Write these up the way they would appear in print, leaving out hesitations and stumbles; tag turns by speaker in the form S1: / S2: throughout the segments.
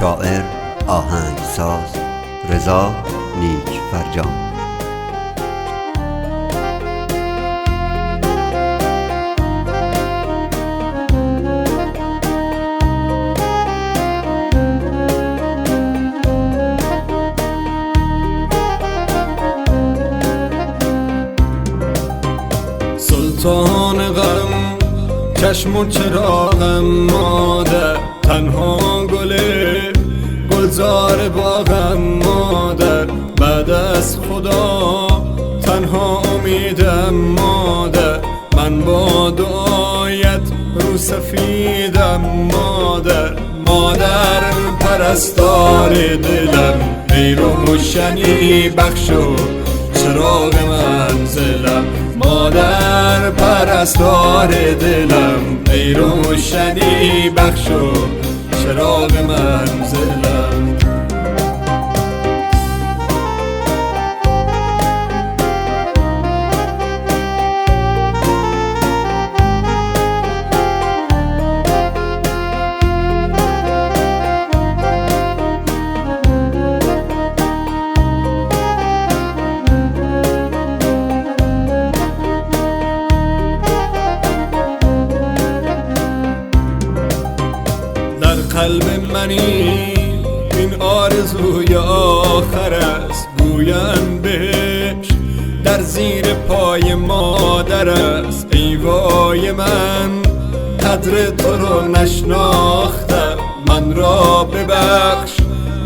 S1: شاعر، آهنگساز رضا نیکفرجام.
S2: سلطان غم چشم و چراغم مادر، تنها گلزار باغم مادر، بعد از خدا تنها امیدم مادر، من با دعایت رو سفیدم مادر، مادر پرستار دلم، ای روشنی بخش و چراغ منزلم، مادر پرستار دلم، ای روشنی بخش و چراغ منزلم. قلب منی این آرزوی آخر است، گویم بهش در زیر پای مادر است، ای وای من قدر تو رو نشناختم، من را ببخش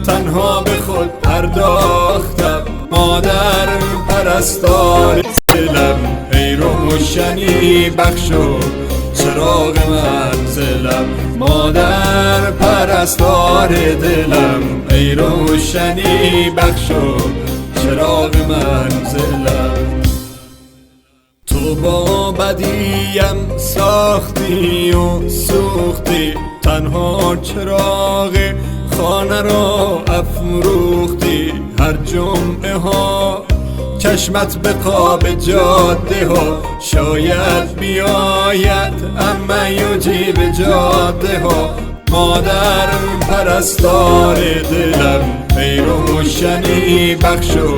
S2: تنها به خود پرداختم، مادر پرستار دلم، ای روشنی بخش و چراغ منزلم، مادر پرستار دلم، ای روشنی بخش و چراغ منزلم. تو با بدیم ساختی و سوختی، تنها چراغ خانه را افروختی، هر جمعه ها چشمت به قاب جاده ها، شاید بیاید اما یجیب جاده ها، مادر پرستار دلم، ای روشنی بخش و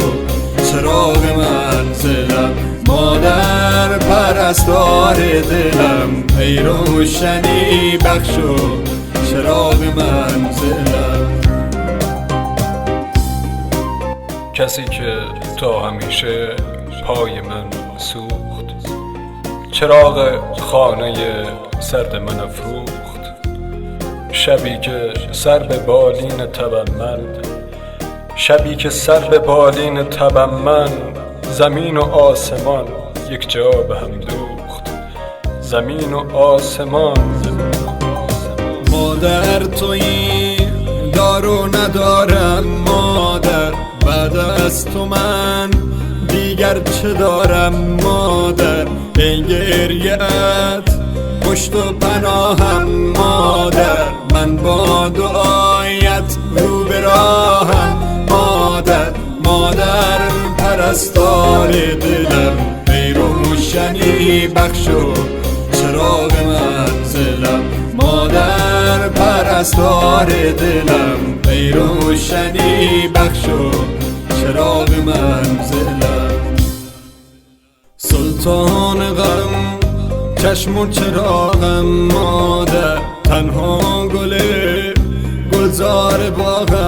S2: چراغ منزلم، مادر پرستار دلم، ای روشنی بخش و چراغ منزلم.
S3: کسی که تا همیشه پای من سوخت، چراغ خانه سرد من افروخت، شبی که سر به بالین تبم من، شبی که سر به بالین تبم من، زمین و آسمان یک جا به هم دوخت، زمین و آسمان.
S2: مادر تویی دارو ندارم مادر، بعد از تو من دیگر چه دارم مادر، ای گریه‌ات پشت و پناهم مادر، من با دعایت رو به راهم مادر، مادر پرستار دلم، ای روشنی بخش و چراغ منزلم، مادر پرستار دلم، ای روشنی بخش و چراغ منزلم. سلطان غم چشم و چراغم مادر، تنها گلزار باغم